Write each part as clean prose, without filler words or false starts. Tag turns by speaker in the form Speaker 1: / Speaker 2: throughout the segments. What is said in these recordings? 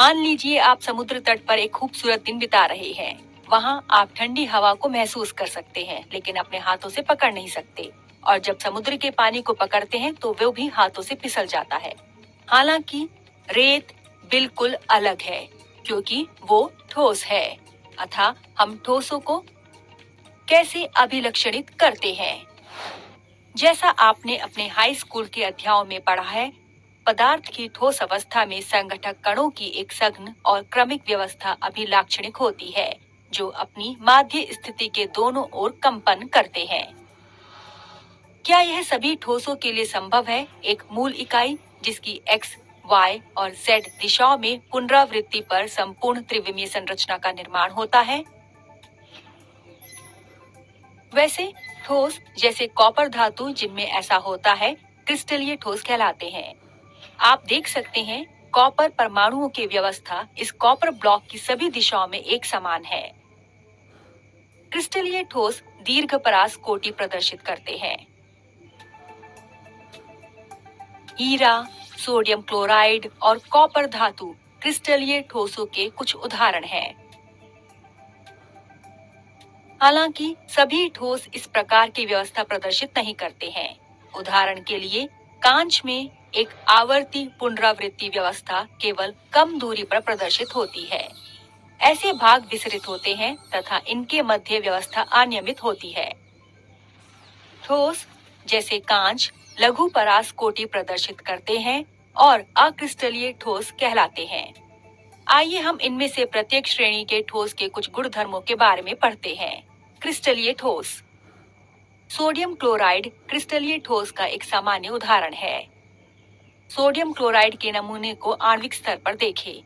Speaker 1: मान लीजिए आप समुद्र तट पर एक खूबसूरत दिन बिता रहे हैं। वहाँ आप ठंडी हवा को महसूस कर सकते हैं, लेकिन अपने हाथों से पकड़ नहीं सकते। और जब समुद्र के पानी को पकड़ते हैं तो वो भी हाथों से फिसल जाता है। हालांकि रेत बिल्कुल अलग है, क्योंकि वो ठोस है। अतः हम ठोसों को कैसे अभिलक्षणित करते हैं? जैसा आपने अपने हाई स्कूल के अध्यायों में पढ़ा है, पदार्थ की ठोस अवस्था में संगठक कणों की एक सघन और क्रमिक व्यवस्था अभिलाक्षणिक होती है, जो अपनी माध्य स्थिति के दोनों ओर कंपन करते हैं। क्या यह सभी ठोसों के लिए संभव है? एक मूल इकाई जिसकी x, y और z दिशाओं में पुनरावृत्ति पर संपूर्ण त्रिविमीय संरचना का निर्माण होता है। वैसे ठोस जैसे कॉपर धातु जिनमें ऐसा होता है, क्रिस्टलीय ठोस कहलाते हैं। आप देख सकते हैं, कॉपर परमाणुओं की व्यवस्था इस कॉपर ब्लॉक की सभी दिशाओं में एक समान है। क्रिस्टलीय ठोस दीर्घ परास कोटि प्रदर्शित करते हैं। हीरा, सोडियम क्लोराइड और कॉपर धातु क्रिस्टलीय ठोसों के कुछ उदाहरण हैं। हालांकि सभी ठोस इस प्रकार की व्यवस्था प्रदर्शित नहीं करते हैं। उदाहरण के लिए, कांच में एक आवर्ती पुनरावृत्ति व्यवस्था केवल कम दूरी पर प्रदर्शित होती है। ऐसे भाग विसरित होते हैं तथा इनके मध्य व्यवस्था अनियमित होती है। ठोस जैसे कांच लघु परास कोटि प्रदर्शित करते हैं और अक्रिस्टलीय ठोस कहलाते हैं। आइए हम इनमें से प्रत्येक श्रेणी के ठोस के कुछ गुणधर्मों के बारे में पढ़ते हैं। क्रिस्टलीय ठोस। सोडियम क्लोराइड क्रिस्टलीय ठोस का एक सामान्य उदाहरण है। सोडियम क्लोराइड के नमूने को आणविक स्तर पर देखें।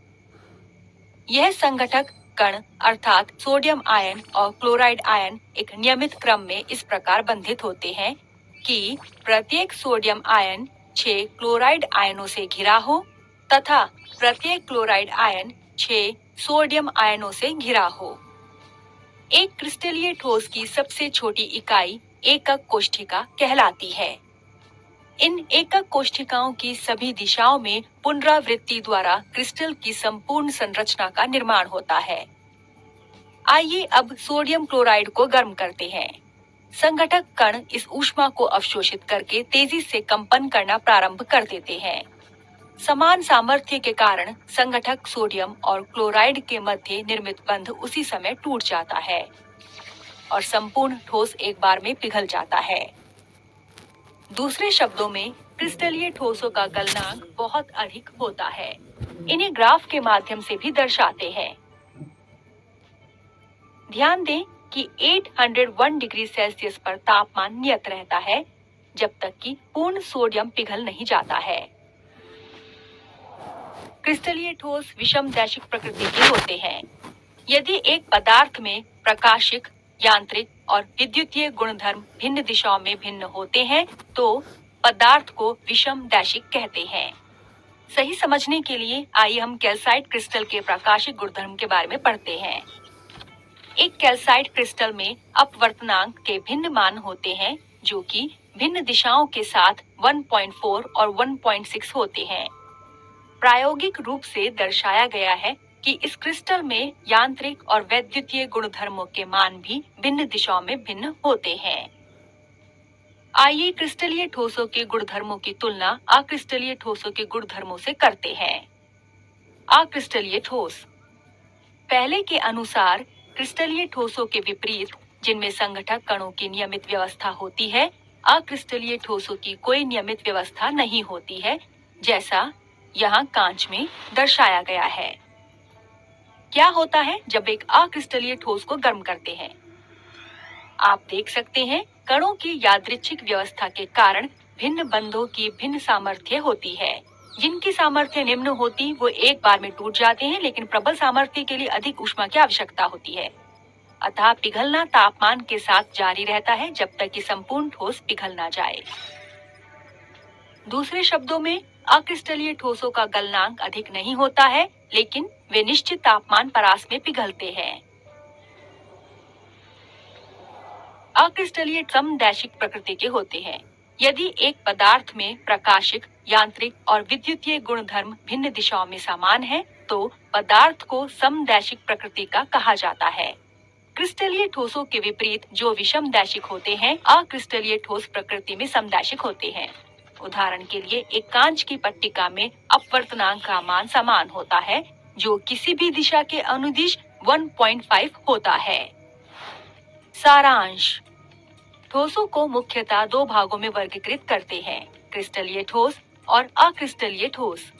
Speaker 1: यह संघटक कण अर्थात सोडियम आयन और क्लोराइड आयन एक नियमित क्रम में इस प्रकार बंधित होते हैं कि प्रत्येक सोडियम आयन 6 क्लोराइड आयनों से घिरा हो तथा प्रत्येक क्लोराइड आयन 6 सोडियम आयनों से घिरा हो। एक क्रिस्टलीय ठोस की सबसे छोटी इकाई एकक कोष्ठिका कहलाती है। इन एकक कोष्ठिकाओं की सभी दिशाओं में पुनरावृत्ति द्वारा क्रिस्टल की संपूर्ण संरचना का निर्माण होता है। आइए अब सोडियम क्लोराइड को गर्म करते हैं। संघटक कण इस ऊष्मा को अवशोषित करके तेजी से कंपन करना प्रारंभ कर देते हैं। समान सामर्थ्य के कारण संघटक सोडियम और क्लोराइड के मध्य निर्मित बंध उसी समय टूट जाता है और संपूर्ण ठोस एक बार में पिघल जाता है। दूसरे शब्दों में, क्रिस्टलीय ठोसों का गलनांक बहुत अधिक होता है। इन्हें ग्राफ के माध्यम से भी दर्शाते हैं। ध्यान दें कि 801 डिग्री सेल्सियस पर तापमान नियत रहता है जब तक कि पूर्ण सोडियम पिघल नहीं जाता है। क्रिस्टलीय ठोस विषमदैशिक प्रकृति के होते हैं। यदि एक पदार्थ में प्रकाशिक, यांत्रिक और विद्युतीय गुणधर्म भिन्न दिशाओं में भिन्न होते हैं तो पदार्थ को विषमदैशिक कहते हैं। सही समझने के लिए आइए हम कैल्साइट क्रिस्टल के प्रकाशिक गुणधर्म के बारे में पढ़ते हैं। एक कैल्साइट क्रिस्टल में अपवर्तनांक के भिन्न मान होते हैं जो कि भिन्न दिशाओं के साथ 1.4 और 1.6 होते हैं। प्रायोगिक रूप से दर्शाया गया है कि इस क्रिस्टल में यांत्रिक और वैद्युतीय गुणधर्मों के मान भी भिन्न दिशाओं में भिन्न होते हैं। आइए क्रिस्टलीय ठोसों के गुणधर्मों की तुलना अक्रिस्टलीय ठोसों के गुणधर्मों से करते हैं। अक्रिस्टलीय ठोस। पहले के अनुसार क्रिस्टलीय ठोसों के विपरीत, जिनमें संघटक कणों की नियमित व्यवस्था होती है, अक्रिस्टलीय ठोसों की कोई नियमित व्यवस्था नहीं होती है, जैसा यहाँ कांच में दर्शाया गया है। क्या होता है जब एक अक्रिस्टलीय ठोस को गर्म करते हैं? आप देख सकते हैं, कणों की यादृच्छिक व्यवस्था के कारण भिन्न बंधों की भिन्न सामर्थ्य होती है। जिनकी सामर्थ्य निम्न होती वो एक बार में टूट जाते हैं, लेकिन प्रबल सामर्थ्य के लिए अधिक ऊष्मा की आवश्यकता होती है। अतः पिघलना तापमान के साथ जारी रहता है जब तक कि संपूर्ण ठोस पिघल ना जाए। दूसरे शब्दों में, अक्रिस्टलीय ठोसों का गलनांक अधिक नहीं होता है, लेकिन वे निश्चित तापमान परास में पिघलते हैं। अक्रिस्टलीय समदैशिक प्रकृति के होते हैं। यदि एक पदार्थ में प्रकाशिक, यांत्रिक और विद्युतीय गुणधर्म भिन्न दिशाओं में समान है, तो पदार्थ को समदैशिक प्रकृति का कहा जाता है। क्रिस्टलीय ठोसों के विपरीत जो विषमदैशिक होते हैं, अक्रिस्टलीय ठोस प्रकृति में समदैशिक होते हैं। उदाहरण के लिए एक कांच की पट्टिका में अपवर्तनांक का मान समान होता है, जो किसी भी दिशा के अनुदिश 1.5 होता है। सारांश। ठोसों को मुख्यतः दो भागों में वर्गीकृत करते हैं, क्रिस्टलीय ठोस और अक्रिस्टलीय ठोस।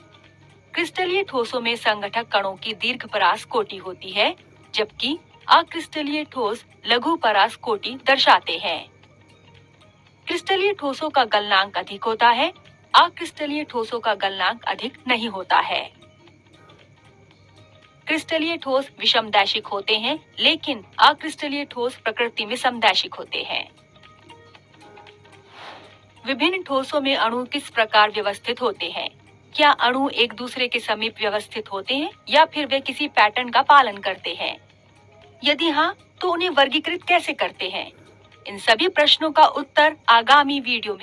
Speaker 1: क्रिस्टलीय ठोसों में संगठक कणों की दीर्घ परास कोटि होती है, जबकि अक्रिस्टलीय ठोस लघु परास कोटि दर्शाते हैं। क्रिस्टलीय ठोसों का गलनांक अधिक होता है, अक्रिस्टलीय ठोसों का गलनांक अधिक नहीं होता है। क्रिस्टलीय ठोस विषमदैशिक होते हैं, लेकिन अक्रिस्टलीय ठोस प्रकृति में समदैशिक होते हैं। विभिन्न ठोसों में अणु किस प्रकार व्यवस्थित होते हैं? क्या अणु एक दूसरे के समीप व्यवस्थित होते हैं या फिर वे किसी पैटर्न का पालन करते हैं? यदि हाँ, तो उन्हें वर्गीकृत कैसे करते हैं? इन सभी प्रश्नों का उत्तर आगामी वीडियो में